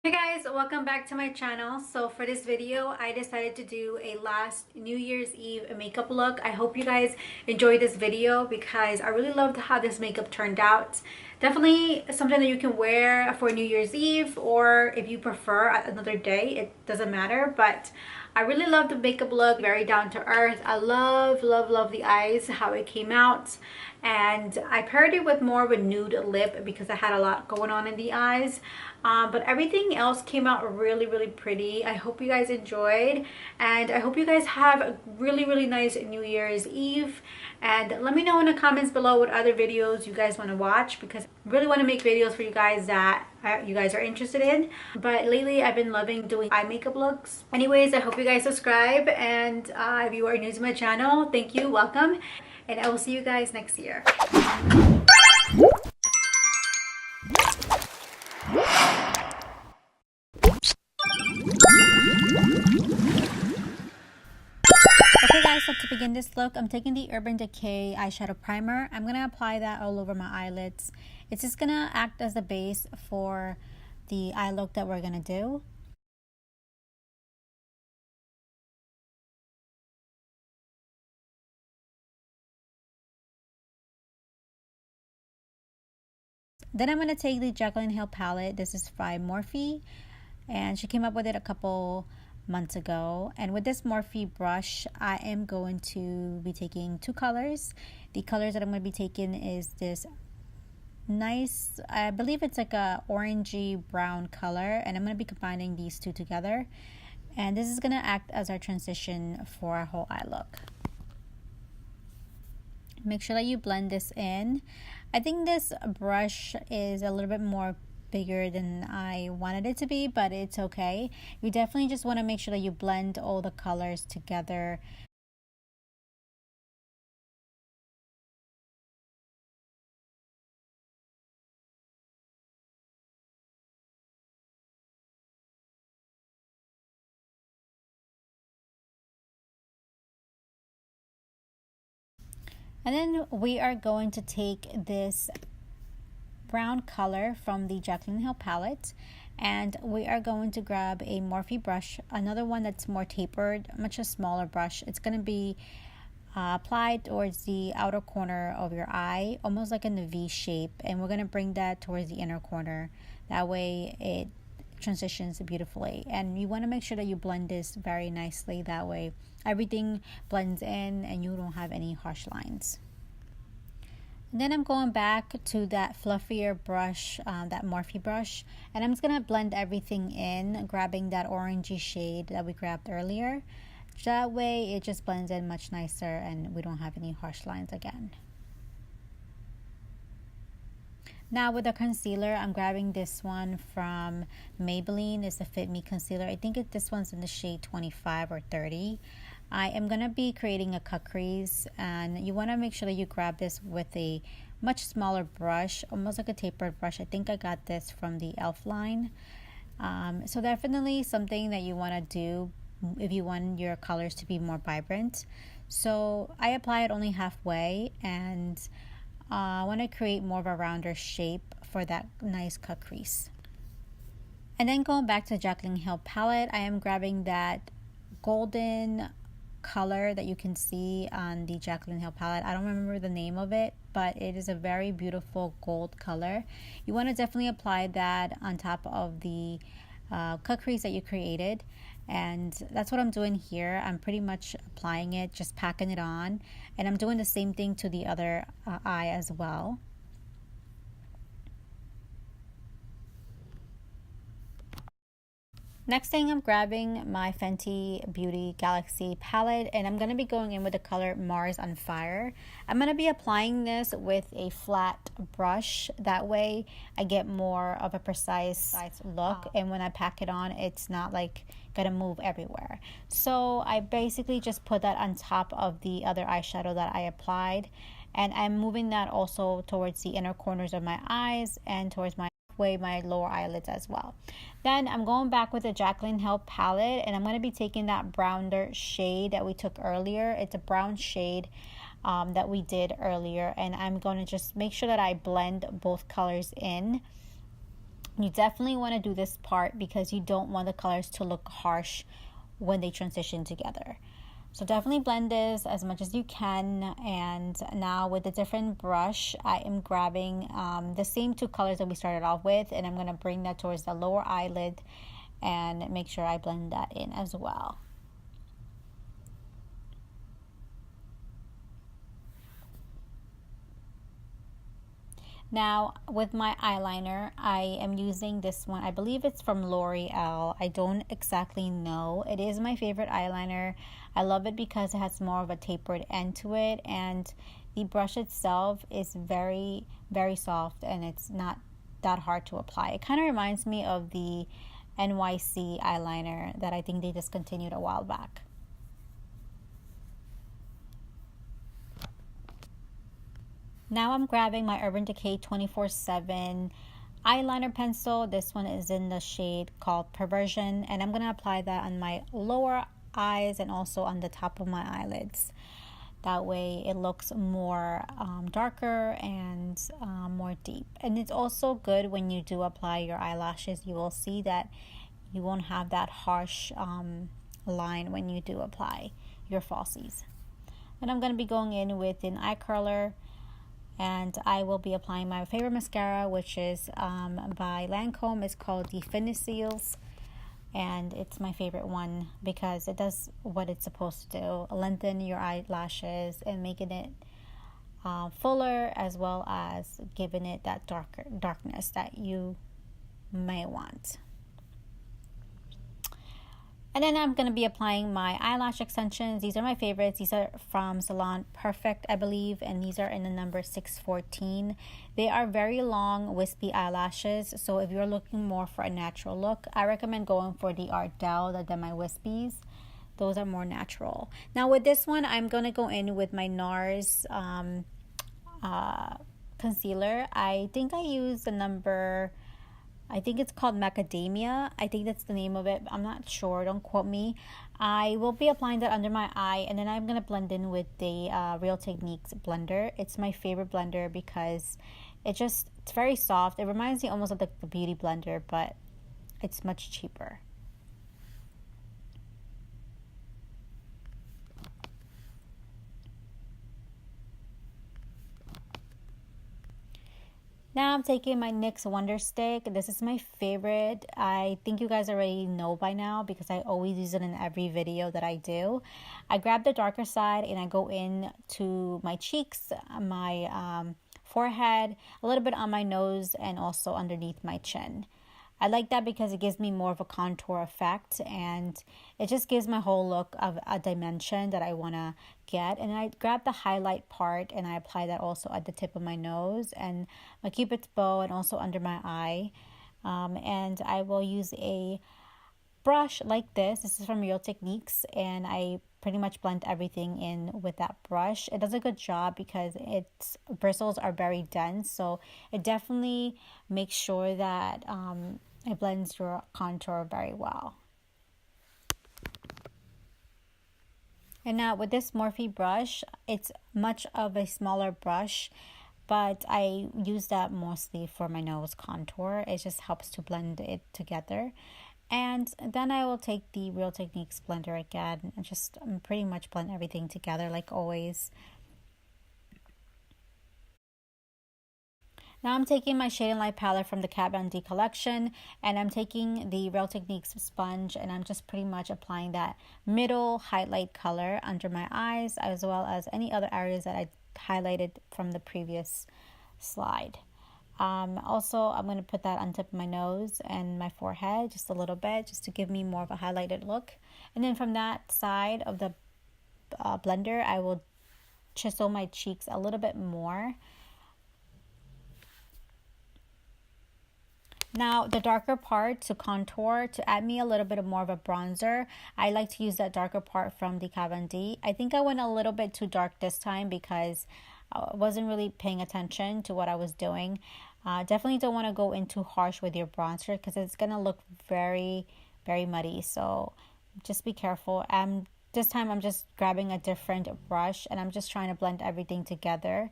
Hey guys, welcome back to my channel. So for this video, I decided to do a last New Year's Eve makeup look. I hope you guys enjoyed this video because I really loved how this makeup turned out. Definitely something that you can wear for New Year's Eve, or if you prefer another day, it doesn't matter. But I really love the makeup look, very down to earth. I love the eyes, how it came out. And I paired it with more of a nude lip because I had a lot going on in the eyes. But everything else came out really pretty. I hope you guys enjoyed, and I hope you guys have a really nice New Year's Eve. And let me know in the comments below what other videos you guys want to watch, because I really want to make videos for you guys that you guys are interested in. But lately I've been loving doing eye makeup looks. Anyways, I hope you guys subscribe, and if you are new to my channel, thank you, welcome, and I will see you guys next year. Okay guys, so to begin this look, I'm taking the Urban Decay eyeshadow primer. I'm going to apply that all over my eyelids. It's just going to act as the base for the eye look that we're going to do. Then I'm going to take the Jacklyn Hill palette. This is by Morphe, and she came up with it a couple months ago. And with this Morphe brush, I am going to be taking two colors. The colors that I'm going to be taking is this nice, I believe it's like a orangey brown color, and I'm going to be combining these two together, and this is going to act as our transition for our whole eye look. Make sure that you blend this in. I think this brush is a little bit more bigger than I wanted it to be, but it's okay. You definitely just want to make sure that you blend all the colors together. And then we are going to take this brown color from the Jacklyn Hill palette, and we are going to grab a Morphe brush, another one that's more tapered, much a smaller brush. It's going to be applied towards the outer corner of your eye, almost like in the V shape, and we're going to bring that towards the inner corner. That way it transitions beautifully, and you want to make sure that you blend this very nicely. That way everything blends in and you don't have any harsh lines. And then I'm going back to that fluffier brush, that Morphe brush, and I'm just going to blend everything in, grabbing that orangey shade that we grabbed earlier. That way it just blends in much nicer and we don't have any harsh lines again. Now with the concealer, I'm grabbing this one from Maybelline. It's the Fit Me concealer. I think this one's in the shade 25 or 30. I am going to be creating a cut crease, and you want to make sure that you grab this with a much smaller brush, almost like a tapered brush. I think I got this from the e.l.f. line. So definitely something that you want to do if you want your colors to be more vibrant. So I apply it only halfway, and I want to create more of a rounder shape for that nice cut crease. And then going back to Jacklyn Hill palette, I am grabbing that golden color that you can see on the Jacklyn Hill palette. I don't remember the name of it, but it is a very beautiful gold color. You want to definitely apply that on top of the cut crease that you created, and that's what I'm doing here. I'm pretty much applying it, just packing it on, and I'm doing the same thing to the other eye as well. Next thing, I'm grabbing my Fenty Beauty Galaxy palette, and I'm going to be going in with the color Mars on Fire. I'm going to be applying this with a flat brush. That way I get more of a precise look, and when I pack it on, it's not like going to move everywhere. So I basically just put that on top of the other eyeshadow that I applied, and I'm moving that also towards the inner corners of my eyes and towards my lower eyelids as well. Then I'm going back with the Jacklyn Hill palette, and I'm going to be taking that browner shade that we took earlier. It's a brown shade that we did earlier, and I'm going to just make sure that I blend both colors in. You definitely want to do this part because you don't want the colors to look harsh when they transition together. So definitely blend this as much as you can. And now with a different brush, I am grabbing the same two colors that we started off with, and I'm going to bring that towards the lower eyelid and make sure I blend that in as well. Now with my eyeliner, I am using this one. I believe it's from L'Oreal. I don't exactly know. It is my favorite eyeliner. I love it because it has more of a tapered end to it, and the brush itself is very, very soft, and it's not that hard to apply. It kind of reminds me of the NYC eyeliner that I think they discontinued a while back. Now I'm grabbing my Urban Decay 24/7 eyeliner pencil. This one is in the shade called Perversion, and I'm going to apply that on my lower eyes and also on the top of my eyelids. That way it looks more darker and more deep. And it's also good when you do apply your eyelashes. You will see that you won't have that harsh line when you do apply your falsies. And I'm going to be going in with an eye curler, and I will be applying my favorite mascara, which is by Lancome. It's called the Fenty, and it's my favorite one because it does what it's supposed to do: lengthen your eyelashes and making it fuller, as well as giving it that darkness that you may want. And then I'm going to be applying my eyelash extensions. These are my favorites. These are from Salon Perfect, I believe, and these are in the number 614. They are very long, wispy eyelashes, so if you're looking more for a natural look, I recommend going for the Ardell than my wispies. Those are more natural. Now with this one, I'm going to go in with my NARS concealer. I think I used the number... I think it's called Macadamia. I think that's the name of it. I'm not sure. Don't quote me. I will be applying that under my eye, and then I'm going to blend in with the Real Techniques blender. It's my favorite blender because it's very soft. It reminds me almost of the Beauty Blender, but it's much cheaper. Now I'm taking my NYX Wonder Stick. This is my favorite. I think you guys already know by now because I always use it in every video that I do. I grab the darker side and I go in to my cheeks, my forehead, a little bit on my nose, and also underneath my chin. I like that because it gives me more of a contour effect, and it just gives my whole look of a dimension that I want to get. And I grab the highlight part and I apply that also at the tip of my nose and my Cupid's bow and also under my eye. And I will use a brush like this. This is from Real Techniques, and I pretty much blend everything in with that brush. It does a good job because its bristles are very dense, so it definitely makes sure that it blends your contour very well. And now with this Morphe brush, it's much of a smaller brush, but I use that mostly for my nose contour. It just helps to blend it together. And then I will take the Real Techniques blender again and just pretty much blend everything together like always. Now I'm taking my Shade and Light palette from the Kat Von D collection, and I'm taking the Real Techniques sponge, and I'm just pretty much applying that middle highlight color under my eyes, as well as any other areas that I highlighted from the previous slide. Also, I'm going to put that on top of my nose and my forehead just a little bit, just to give me more of a highlighted look. And then from that side of the blender, I will chisel my cheeks a little bit more. Now, the darker part to contour, to add me a little bit more of a bronzer, I like to use that darker part from the Kat Von D. I think I went a little bit too dark this time because I wasn't really paying attention to what I was doing. Definitely don't want to go in too harsh with your bronzer because it's going to look very, very muddy. So just be careful. This time I'm just grabbing a different brush and I'm just trying to blend everything together.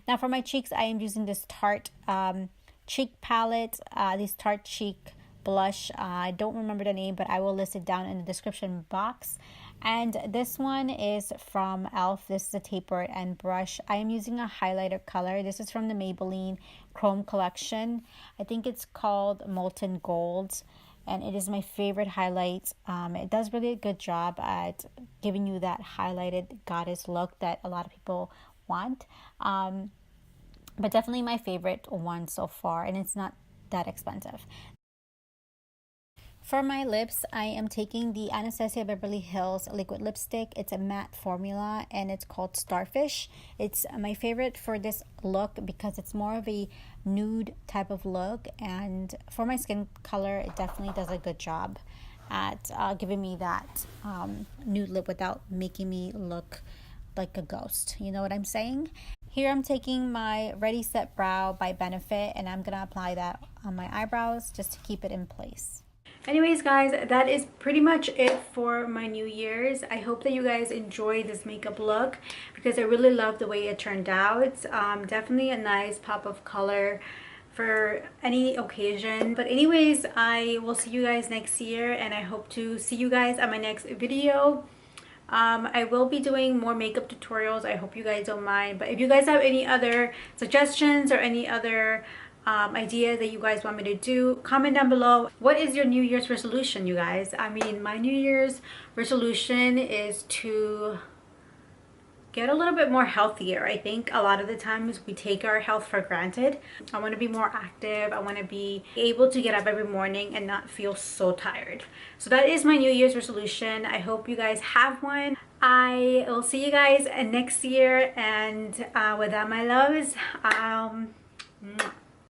Now for my cheeks, I am using this Tarte cheek palette, this Tarte cheek blush. I don't remember the name, but I will list it down in the description box. And this one is from e.l.f. This is a tapered end brush. I am using a highlighter color. This is from the Maybelline Chrome collection. I think it's called Molten Gold, and it is my favorite highlight. It does really a good job at giving you that highlighted goddess look that a lot of people want. But definitely my favorite one so far, and it's not that expensive. For my lips, I am taking the Anastasia Beverly Hills liquid lipstick. It's a matte formula and it's called Starfish. It's my favorite for this look because it's more of a nude type of look, and for my skin color, it definitely does a good job at giving me that nude lip without making me look like a ghost. You know what I'm saying? Here I'm taking my Ready Set Brow by Benefit, and I'm gonna apply that on my eyebrows just to keep it in place. Anyways guys, that is pretty much it for my New Year's. I hope that you guys enjoy this makeup look because I really love the way it turned out. Definitely a nice pop of color for any occasion. But anyways, I will see you guys next year, and I hope to see you guys on my next video. I will be doing more makeup tutorials. I hope you guys don't mind. But if you guys have any other suggestions or any other idea that you guys want me to do, comment down below. What is your New Year's resolution, you guys? I mean, my New Year's resolution is to get a little bit more healthier. I think a lot of the times we take our health for granted. I want to be more active. I want to be able to get up every morning and not feel so tired. So that is my New Year's resolution. I hope you guys have one. I will see you guys next year, and with that, my loves,